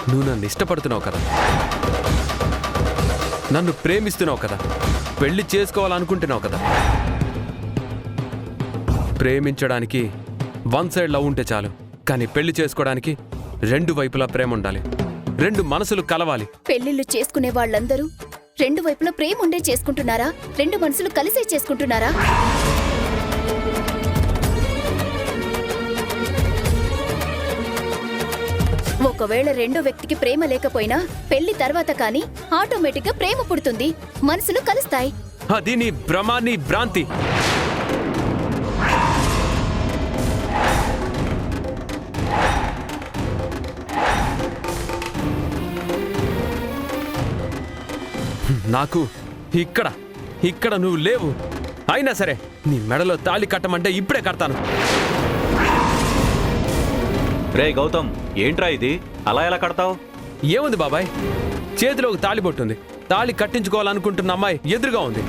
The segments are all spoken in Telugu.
నువ్వు నన్ను ఇష్టపడుతున్నావు కదా, నన్ను ప్రేమిస్తున్నావు కదా, పెళ్లి చేసుకోవాలనుకుంటున్నావు కదా. ప్రేమించడానికి వన్ సైడ్ లవ్ ఉంటే చాలు, కానీ పెళ్లి చేసుకోవడానికి రెండు వైపులా ప్రేమ ఉండాలి, రెండు మనసులు కలవాలి. పెళ్లిళ్ళు చేసుకునే వాళ్ళందరూ రెండు వైపులా ప్రేమ ఉండే చేసుకుంటున్నారా? రెండు మనసులు కలిసే చేసుకుంటున్నారా? ఒకవేళ రెండో వ్యక్తికి ప్రేమ లేకపోయినా పెళ్లి తర్వాత కానీ ఆటోమేటిక్ గా ప్రేమ పుడుతుంది, మనసులు కలుస్తాయి. అది నీ భ్రమ, నీ భ్రాంతి. నాకు ఇక్కడ నువ్వు లేవు. అయినా సరే నీ మెడలో తాళి కట్టమంటే ఇప్పుడే కడతాను. రే గౌతమ్, ఏంట్రా ఇది? అలా ఎలా కడతావు? ఏముంది బాబాయ్, చేతిలో ఒక తాళి పట్టుంది. తాళి కట్టించుకోవాలనుకుంటున్న అమ్మాయి ఎదురుగా ఉంది.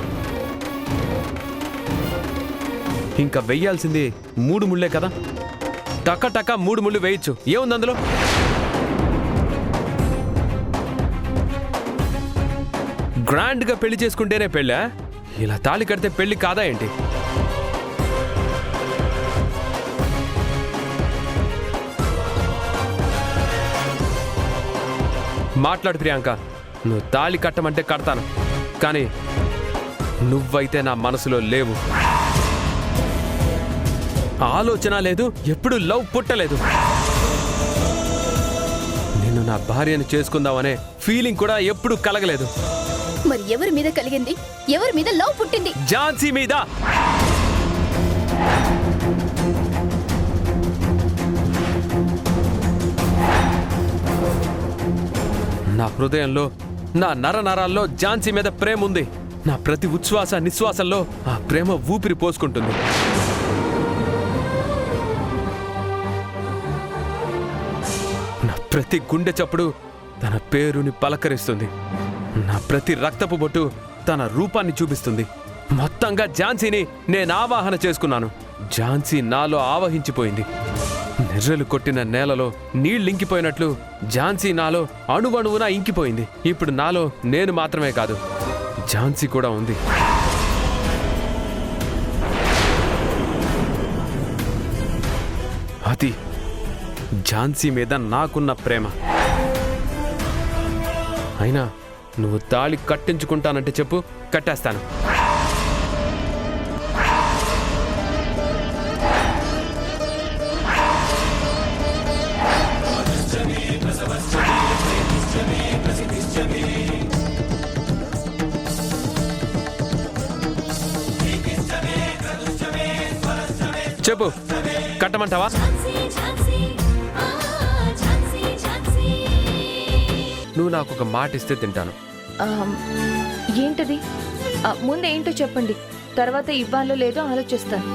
ఇంకా వెయ్యాల్సింది 3 ముళ్ళే కదా, టక టక 3 ముళ్ళు వేయచ్చు. ఏముంది అందులో? గ్రాండ్గా పెళ్లి చేసుకుంటేనే పెళ్ళా? ఇలా తాళి కడితే పెళ్లి కాదా ఏంటి? మాట్లాడు ప్రియాంక, నువ్వు తాళి కట్టమంటే కడతాను, కానీ నువ్వైతే నా మనసులో లేవు. ఆలోచన లేదు, ఎప్పుడు లవ్ పుట్టలేదు. నిన్ను నా భార్యను చేసుకుందామనే ఫీలింగ్ కూడా ఎప్పుడు కలగలేదు. మరి ఎవరి మీద కలిగింది? ఎవరి మీద లవ్ పుట్టింది? ఝాన్సీ మీద. నా హృదయంలో, నా నరనరాల్లో ఝాన్సీ మీద ప్రేమ ఉంది. నా ప్రతి ఉచ్ఛ్వాస నిశ్వాసంలో ఆ ప్రేమ ఊపిరి పోసుకుంటుంది. నా ప్రతి గుండె చప్పుడు తన పేరుని పలకరిస్తుంది. నా ప్రతి రక్తపు బొట్టు తన రూపాన్ని చూపిస్తుంది. మొత్తంగా ఝాన్సీని నేను ఆవాహన చేసుకున్నాను. ఝాన్సీ నాలో ఆవహించిపోయింది. నెర్రెలు కొట్టిన నేలలో నీళ్ళింకిపోయినట్లు ఝాన్సీ నాలో అణువణువున ఇంకిపోయింది. ఇప్పుడు నాలో నేను మాత్రమే కాదు, ఝాన్సీ కూడా ఉంది. అది ఝాన్సీ మీద నాకున్న ప్రేమ. అయినా నువ్వు తాళి కట్టించుకుంటానంటే చెప్పు, కట్టేస్తాను. చెప్పు, కట్టమంటావా? నువ్వు నాకు ఒక మాట ఇస్తే తింటాను. ఏంటది? ముందేంటో చెప్పండి, తర్వాత ఇవ్వాలో లేదో ఆలోచిస్తాను.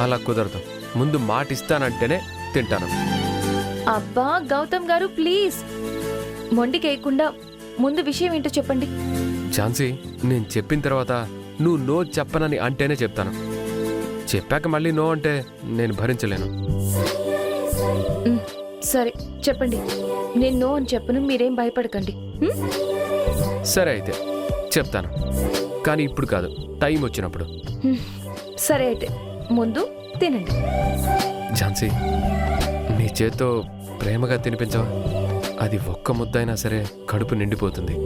అలా కుదరదు, ముందు మాట ఇస్తానంటేనే తింటాను. అబ్బా గౌతమ్ గారు, ప్లీజ్ మొండికేయకుండా ముందు విషయం ఏంటో చెప్పండి. ఝాన్సీ, నేను చెప్పిన తర్వాత నువ్వు నో చెప్పనని అంటేనే చెప్తాను. చెప్పాక మళ్ళీ నో అంటే నేను భరించలేను. సరే చెప్పండి, నేను నో అని చెప్పను, మీరేం భయపడకండి. సరే అయితే చెప్తాను, కానీ ఇప్పుడు కాదు, టైం వచ్చినప్పుడు. సరే అయితే ముందు తినండి. ఝాన్సీ, నీ చేత్తో ప్రేమగా తినిపించవా? అది ఒక్క ముద్దైనా సరే కడుపు నిండిపోతుంది.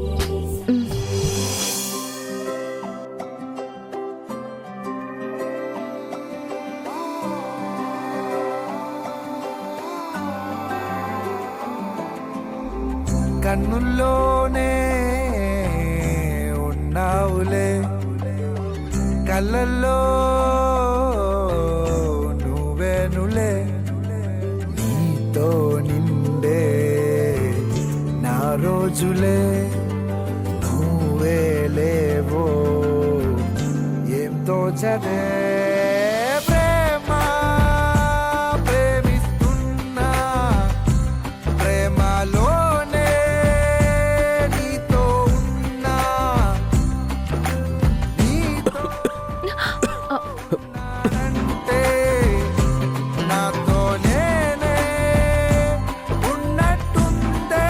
కన్నుల్లోనే ఉన్నావులే, కళ్ళల్లో నువ్వేనులే, నీతో నిండే నా రోజులే, నువ్వే లేవో ఏం తోచదే. నాతో నేనే ఉన్నట్టుందే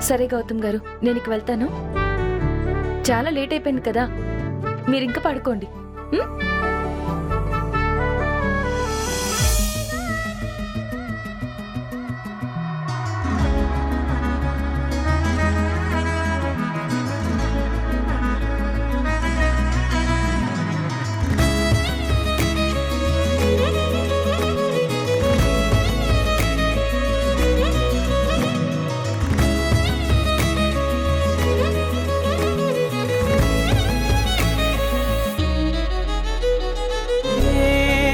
సరే గౌతమ్ గారు, నేను ఇక వెళ్తాను. చాలా లేట్ అయిపోయింది కదా, మీరు ఇంకా పడుకోండి. ఉం?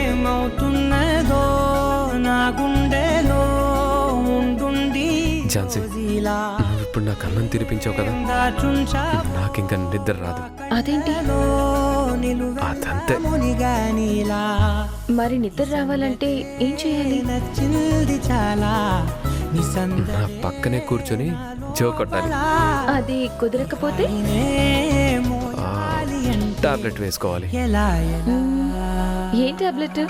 ఏమవుతున్నదో నా గుండెలో ఉండుండి ఝాన్సీ, నువ్వు ఇప్పుడు నాకు అన్నం తినిపించావు కదా, నాకింక నిద్ర రాదు. అదేంటి? అదంతే. మరి నిద్ర రావాలంటే ఏం చేయాలి? నచ్చింది చాలా నా పక్కనే కూర్చొని జో కొట్టాలి. అది కుదరకపోతే టాబ్లెట్ వేసుకోవాలి. ఎలా ఏ టాబ్లెట్?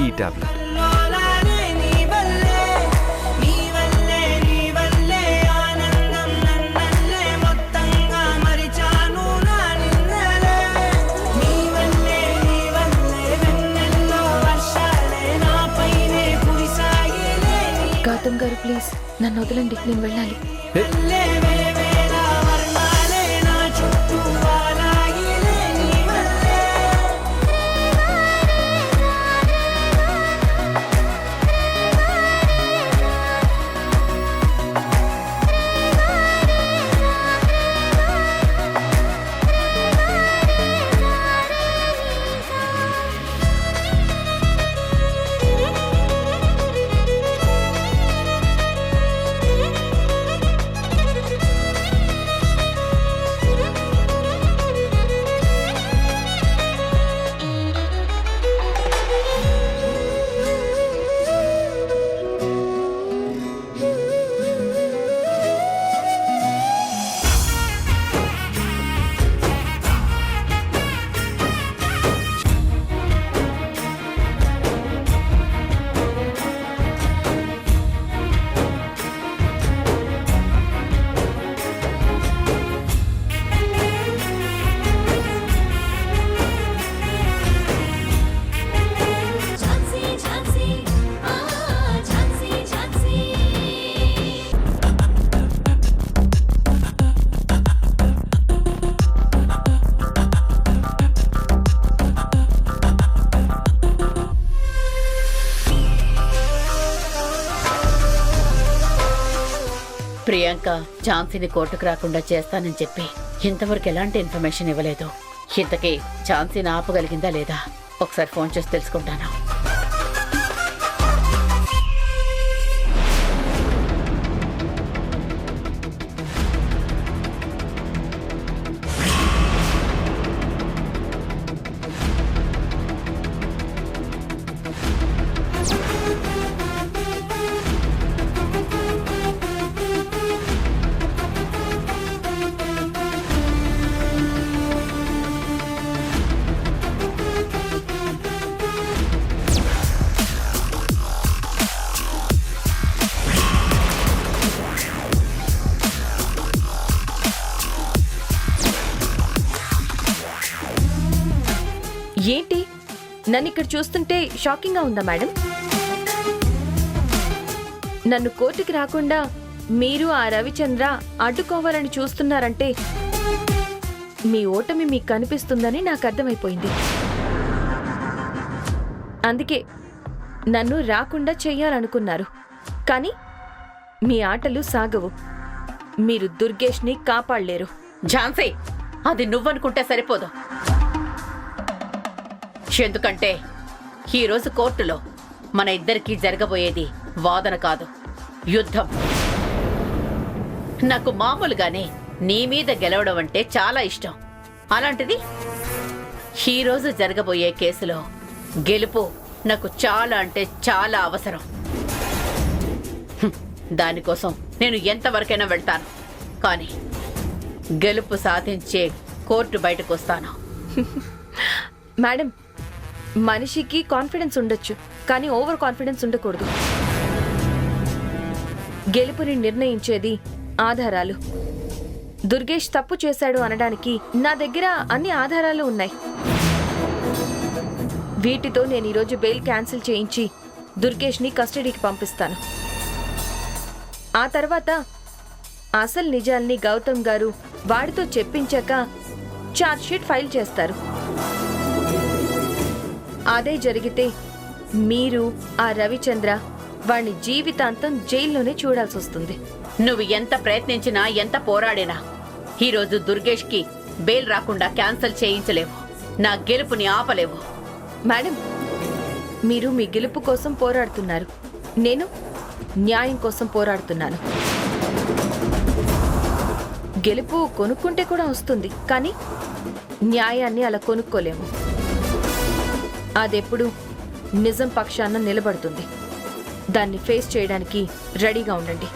ఈ టాబ్లెట్. గౌతమ్ గారు ప్లీజ్ నన్ను వదలండి, నేను వెళ్ళాలి. ప్రియాంక ఝాన్సీని కోర్టుకు రాకుండా చేస్తానని చెప్పి ఇంతవరకు ఎలాంటి ఇన్ఫర్మేషన్ ఇవ్వలేదు. ఇంతకీ ఝాన్సీని ఆపగలిగిందా లేదా ఒకసారి ఫోన్ చేసి తెలుసుకుంటాను. ఏంటి నన్ను ఇక్కడ చూస్తుంటే షాకింగ్ గా ఉందా మేడం? నన్ను కోర్టుకి రాకుండా మీరు ఆ రవిచంద్ర అడ్డుకోవాలని చూస్తున్నారంటే మీ ఓటమి మీకు కనిపిస్తుందని నాకు అర్థమైపోయింది. అందుకే నన్ను రాకుండా చెయ్యాలనుకున్నారు. కానీ మీ ఆటలు సాగవు. మీరు దుర్గేష్ని కాపాడలేరు. ఝాన్సీ, అది నువ్వనుకుంటే సరిపోదు. ఎందుకంటే ఈరోజు కోర్టులో మన ఇద్దరికీ జరగబోయేది వాదన కాదు, యుద్ధం. నాకు మామూలుగానే నీ మీద గెలవడం అంటే చాలా ఇష్టం. అలాంటిది ఈరోజు జరగబోయే కేసులో గెలుపు నాకు చాలా అంటే చాలా అవసరం. దానికోసం నేను ఎంతవరకైనా వెళ్తాను. కానీ గెలుపు సాధించే కోర్టు బయటకు వస్తాను. మేడం, మనిషికి కాన్ఫిడెన్స్ ఉండొచ్చు, కానీ ఓవర్ కాన్ఫిడెన్స్ ఉండకూడదు. గెలుపుని నిర్ణయించేది ఆధారాలు. దుర్గేష్ తప్పు చేశాడు అనడానికి నా దగ్గర అన్ని ఆధారాలు ఉన్నాయి. వీటితో నేను ఈరోజు బెయిల్ క్యాన్సిల్ చేయించి దుర్గేష్ని కస్టడీకి పంపిస్తాను. ఆ తర్వాత అసలు నిజాల్ని గౌతమ్ గారు వాడితో చెప్పించాక ఛార్జ్షీట్ ఫైల్ చేస్తారు. అదే జరిగితే మీరు ఆ రవిచంద్ర వాణ్ణి జీవితాంతం జైల్లోనే చూడాల్సి వస్తుంది. నువ్వు ఎంత ప్రయత్నించినా ఎంత పోరాడినా ఈరోజు దుర్గేష్కి బెయిల్ రాకుండా క్యాన్సిల్ చేయించలేవు. నా గెలుపుని ఆపలేవు. మేడం, మీరు మీ గెలుపు కోసం పోరాడుతున్నారు, నేను న్యాయం కోసం పోరాడుతున్నాను. గెలుపు కొనుక్కుంటే కూడా వస్తుంది, కానీ న్యాయాన్ని అలా కొనుక్కోలేము. అదెప్పుడు నిజం పక్షాన నిలబడుతుంది. దాన్ని ఫేస్ చేయడానికి రెడీగా ఉండండి.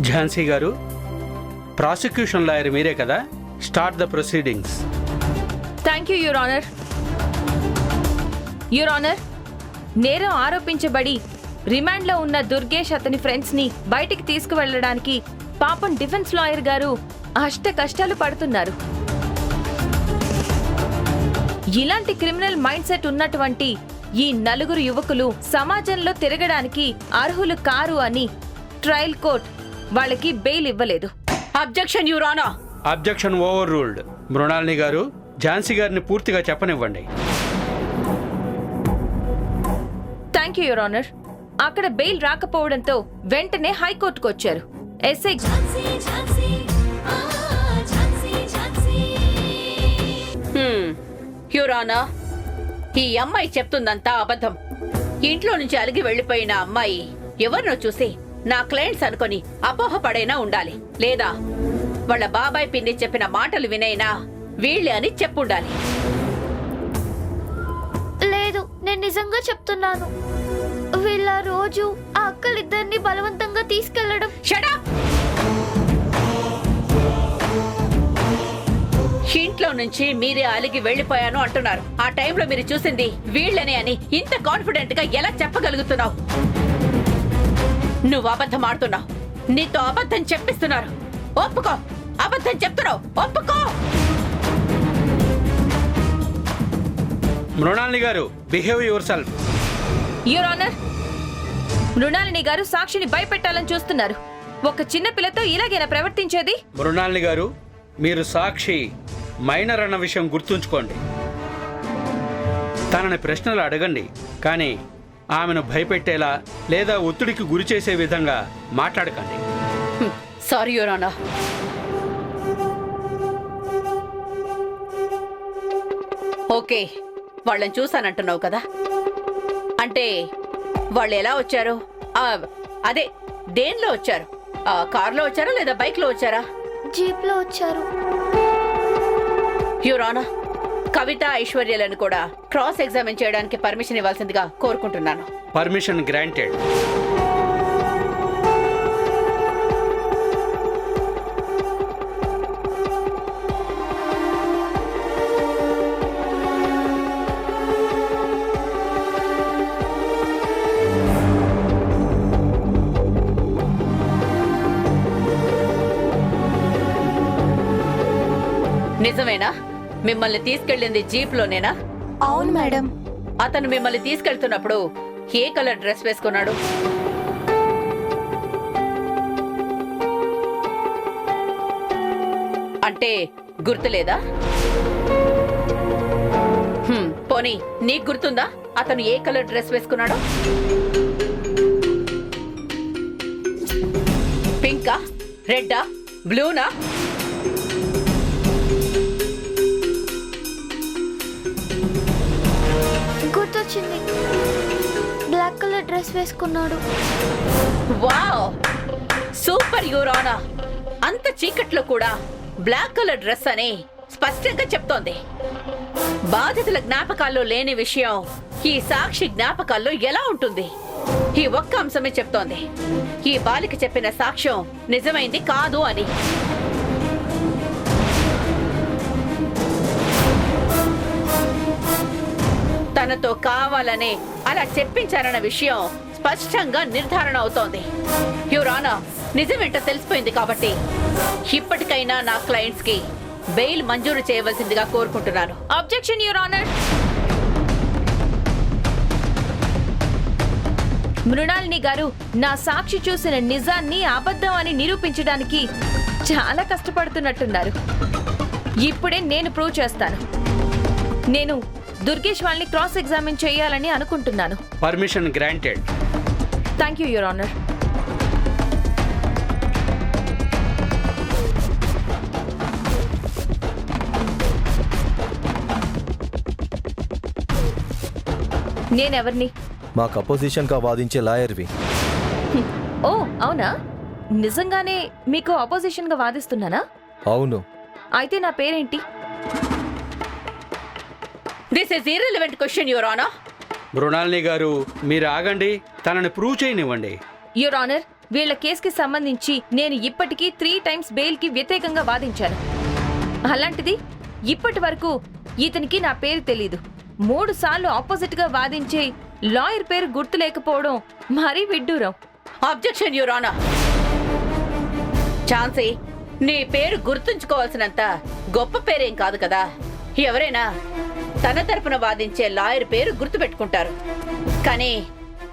ఝాన్సీ గారు, ప్రాసిక్యూషన్ లాయర్ మీరే కదా? Start the proceedings. Thank you, your honour. Your honour, నేరం ఆరోపించబడి రిమాండ్లో ఉన్న దుర్గేష్ అతని ఫ్రెండ్స్ని బయటికి తీసుకువెళ్లడానికి పాపం డిఫెన్స్ లాయర్ గారు అష్ట కష్టాలు పడుతున్నారు. ఇలాంటి క్రిమినల్ మైండ్ సెట్ ఉన్నటువంటి ఈ నలుగురు యువకులు సమాజంలో తిరగడానికి అర్హులు కారు అని ట్రయల్ కోర్ట్ వాళ్ళకి బెయిల్ ఇవ్వలేదు. Objection your honour. Objection over ruled. Mrinalini గారు, ఝాన్సీ గారిని పూర్తిగా చెప్పనివ్వండి. Thank you, your honour. అక్కడ బెయిల్ రాకపోవడంతో వెంటనే హైకోర్టుకు వచ్చారు. ఎస్ఐ యువర్ ఆనర్, ఈ అమ్మాయి చెప్తుందంతా అబద్ధం. ఇంట్లో నుంచి అలిగి వెళ్లిపోయిన అమ్మాయి ఎవరినో చూసి నా క్లయింట్స్ అనుకొని అపోహపడైనా ఉండాలి, లేదా వాళ్ళ బాబాయ్ పిన్ని చెప్పిన మాటలు వినైనా వీళ్ళే అని చెప్పుండాలి. లేదు, నేను నిజంగా చెప్తున్నాను. వీళ్ళ రోజు ఆ అక్కలిద్దరిని బలవంతంగా తీసుకెళ్లడం. Shut up! ఇంట్లో నుంచి మీరే అలిగి వెళ్లిపోయాను అంటున్నారు. ఆ టైంలో మీరు చూసింది వీళ్ళనే అని ఇంత కాన్ఫిడెంట్ గా ఎలా చెప్పగలుగుతున్నావు? నువ్వు అబద్ధం ఆడుతున్నావు. నీతో అబద్ధం చెప్పిస్తున్నారు. ఒప్పుకో, అబద్ధం చెప్తున్నావు. ఒప్పుకో. మృణాలిని గారు, behave your self. Your honour, Mrinalini గారు సాక్షిని భయపెట్టాలని చూస్తున్నారు. ఒక చిన్న పిల్లతో ఇలాగేనా ప్రవర్తించేది? మృణాలిని గారు, మీరు సాక్షి మైనర్ అన్న విషయం గుర్తుంచుకోండి. తనని ప్రశ్నలు అడగండి, కానీ ఆమెను భయపెట్టేలా లేదా ఒత్తిడికి గురి చేసే విధంగా మాట్లాడకండి. Sorry your honour. ఓకే, వాళ్ళని చూసానంటున్నావు కదా, అంటే వాళ్ళు ఎలా వచ్చారు? అదే దేనిలో వచ్చారు? కార్లో వచ్చారా లేదా బైక్లో వచ్చారా? జీప్ లో వచ్చారు. యువర్ ఆనర్, కవిత ఐశ్వర్యలను కూడా క్రాస్ ఎగ్జామిన్ చేయడానికి పర్మిషన్ ఇవ్వాల్సిందిగా కోరుకుంటున్నాను. Permission granted. నిజమేనా? మిమ్మల్ని తీసుకెళ్ళింది జీప్ లోనేనా? అవును మేడం. అతను మిమ్మల్ని తీసుకెళ్తున్నప్పుడు ఏ కలర్ డ్రెస్ వేసుకున్నాడు? అంటే గుర్తులేదా? పోనీ నీకు గుర్తుందా అతను ఏ కలర్ డ్రెస్ వేసుకున్నాడో? పింకా, రెడ్డా, బ్లూనా? గుర్తొచ్చింది, బ్లాక్ కలర్ డ్రెస్ వేసుకున్నాడు. వావ్, సూపర్ యువరానా! అంత చీకట్లో కూడా బ్లాక్ కలర్ డ్రెస్ అని స్పష్టంగా చెప్తోంది. బాధితుల జ్ఞాపకాల్లో లేని విషయం ఈ సాక్షి జ్ఞాపకాల్లో ఎలా ఉంటుంది? ఈ ఒక్క అంశమే చెప్తోంది, ఈ బాలిక చెప్పిన సాక్ష్యం నిజమైంది కాదు అని. తనతో కావాలనే అలా చెప్పించారన్న విషయం స్పష్టంగా నిర్ధారణ అవుతోంది. యువరానా, నిజమేంటో తెలిసిపోయింది కాబట్టి ఇప్పటికైనా నా క్లయింట్స్ కి బెయిల్ మంజూరు చేయవలసిందిగా కోరుకుంటున్నాను. Objection your honour. మృణాలిని గారు నా సాక్షి చూసిన నిజాన్ని అబద్ధం అని నిరూపించడానికి చాలా కష్టపడుతున్నట్టున్నారు. ఇప్పుడే నేను ప్రూవ్ చేస్తాను. నేను దుర్గేష్ వాళ్ళని క్రాస్ ఎగ్జామిన్ చేయాలని అనుకుంటున్నాను. Permission granted. Thank you your honour. నేనెవరిని? మాకు అపోజిషన్ గా వాదించే లాయర్వి. ఓ అవునా? నిజంగానే మీకు అపోజిషన్ గా వాదిస్తున్నానా? అవును. అయితే నా పేరేంటి? This is irrelevant question your honour. Mrinalini గారు, మీరు ఆగండి, తనని ప్రూవ్ చేయనివ్వండి. యువర్ ఆనర్, వీళ్ళ కేసుకి సంబంధించి నేను ఇప్పటికీ 3 times బెయిల్ కి వ్యతిరేకంగా వాదించాను. అలాంటిది ఇప్పటి వరకు ఇతనికి నా పేరు తెలీదు. 3 సార్లు ఆపోజిట్ గా వాదించే లాయర్ పేరు గుర్తు లేకపోవడం మరీ విడ్డూరం. Objection your honour. ఛాన్సీ, నీ పేరు గుర్తుంచుకోవాల్సినంత గొప్ప పేరేం కాదు కదా. ఎవరైనా తన తరపున వాదించే లాయర్ పేరు గుర్తుపెట్టుకుంటారు, కానీ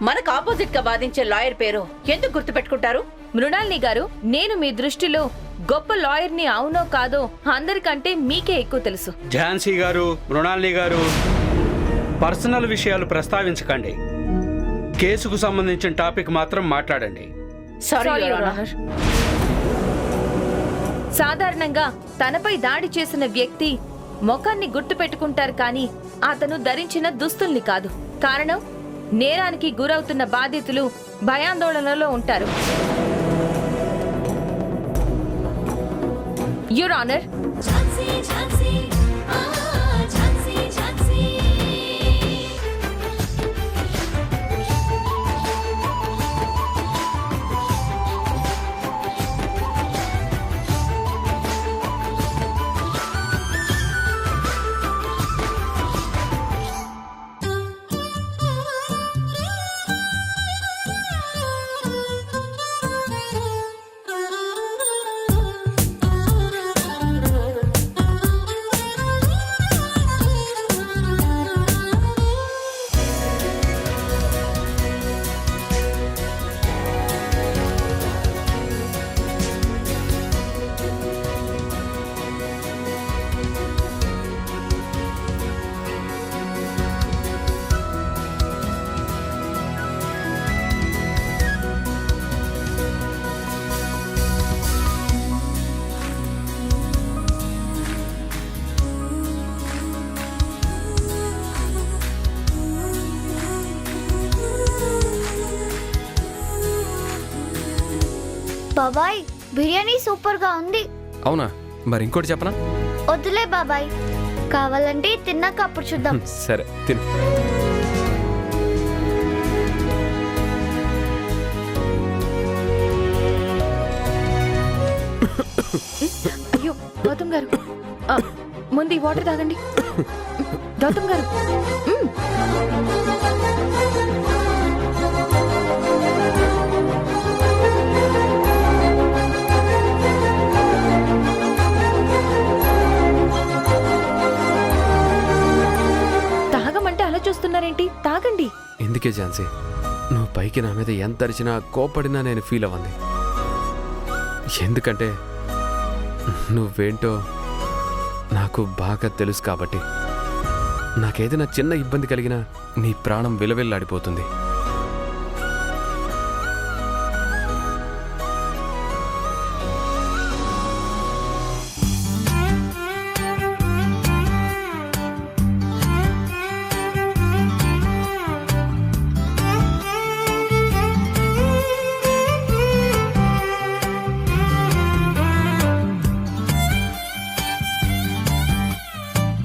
మనకు ఆపోజిట్ గా వాదించే లాయర్ పేరు ఎందుకు గుర్తుపెట్టుకుంటారు? మృణాలిని గారు, నేను మీ దృష్టిలో గొప్ప లాయర్ని అవునో కాదో అందరికంటే మీకే ఎక్కువ తెలుసు. ఝాన్సీ గారు, మృణాలిని గారు, పర్సనల్ విషయాలు ప్రస్తావించకండి. కేసుకు సంబంధించిన టాపిక్ మాత్రం మాట్లాడండి. Sorry Sorry, your Your honour. Honor. సాధారణంగా తనపై దాడి చేసిన వ్యక్తి ముఖాన్ని గుర్తు పెట్టుకుంటారు, కానీ అతను ధరించిన దుస్తుల్ని కాదు. కారణం, నేరానికి గురవుతున్న బాధితులు భయాందోళనలో ఉంటారు. యువర్ ఆనర్, బాబాయ్, బిర్యానీ సూపర్ గా ఉంది. అవునా? మరి ఇంకోటి చెప్పనా? వద్దులే బాబాయ్, కావాలంటే తిన్నాక అప్పుడు చూద్దాం. సరే, తిను. అయ్యో గౌతమ్ గారు, ముందు ఈ వాటర్ తాగండి. గౌతమ్ గారు, తాగమంటే అలా చూస్తున్నారేంటి? తాగండి. ఎందుకే ఝాన్సీ, నువ్వు పైకి నా మీద ఎంత అరిచినా కోపడినా నేను ఫీల్ అవ్వండి. ఎందుకంటే నువ్వేంటో నాకు బాగా తెలుసు కాబట్టి నాకేదైనా చిన్న ఇబ్బంది కలిగినా నీ ప్రాణం విలవిల్లాడిపోతుంది.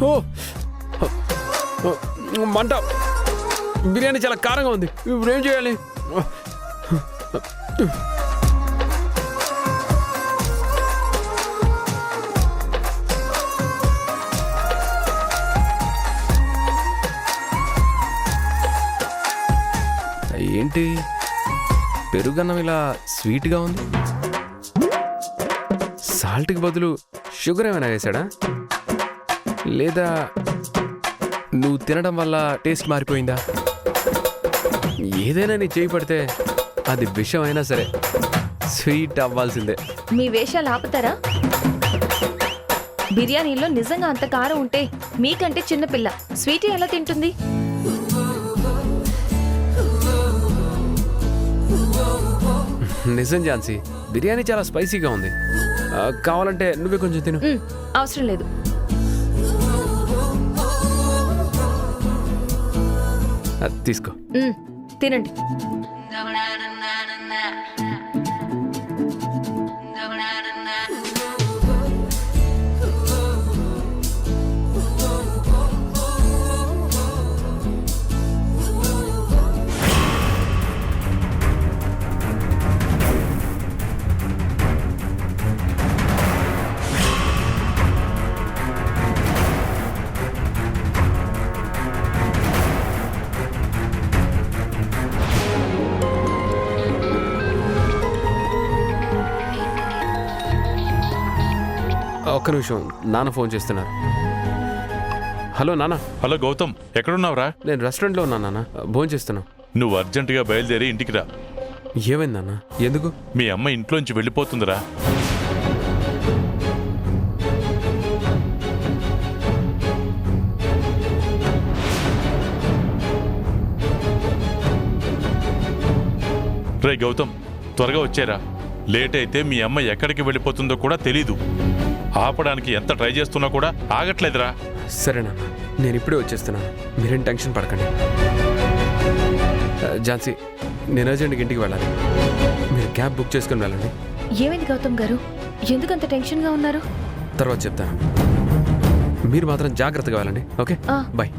ఓ మంట, బిర్యానీ చాలా కారంగా ఉంది. ఇప్పుడు ఏం చేయాలి? ఏంటి పెరుగన్నం ఇలా స్వీట్గా ఉంది? సాల్ట్కి బదులు షుగర్ ఏమైనా వేసాడా? లేదా నువ్వు తినడం వల్ల టేస్ట్ మారిపోయిందా? ఏదైనా నీ చేయి పడితే అది విషం అయినా సరే స్వీట్ అవ్వాల్సిందే. మీ వేషాలు ఆపుతారా? బిర్యానీలో నిజంగా అంత కారం ఉంటే మీకంటే చిన్నపిల్ల స్వీట్ ఎలా తింటుంది? నిజం ఝాన్సీ, బిర్యానీ చాలా స్పైసీగా ఉంది. కావాలంటే నువ్వే కొంచెం తిను. అవసరం లేదు. తీసుకో. తినండి. ఒక్క నిమిషం, నాన్న ఫోన్ చేస్తున్నారు. హలో నాన్న. హలో గౌతమ్, ఎక్కడున్నావురా? నేను రెస్టారెంట్లో ఉన్నా నాన్న, భోజనం చేస్తున్నా. నువ్వు అర్జెంటుగా బయలుదేరి ఇంటికి రా. ఏమైంది నాన్న? ఎందుకు? మీ అమ్మ ఇంట్లోంచి వెళ్ళిపోతుందిరా. రే గౌతమ్, త్వరగా వచ్చేరా. లేట్ అయితే మీ అమ్మ ఎక్కడికి వెళ్ళిపోతుందో కూడా తెలీదు. ఆపడానికి ఎంత ట్రై చేస్తున్నా కూడా ఆగట్లేదురా. సరేనా, నేను ఇప్పుడే వచ్చేస్తున్నాను, మీరేం టెన్షన్ పడకండి. ఝాన్సీ, నేను అర్జెంట్గా ఇంటికి వెళ్ళాలి, మీరు క్యాబ్ బుక్ చేసుకుని వెళ్ళండి. ఏమైంది గౌతమ్ గారు, ఎందుకంత టెన్షన్గా ఉన్నారు? తర్వాత చెప్తాను, మీరు మాత్రం జాగ్రత్తగా వెళ్ళండి. Okay, bye.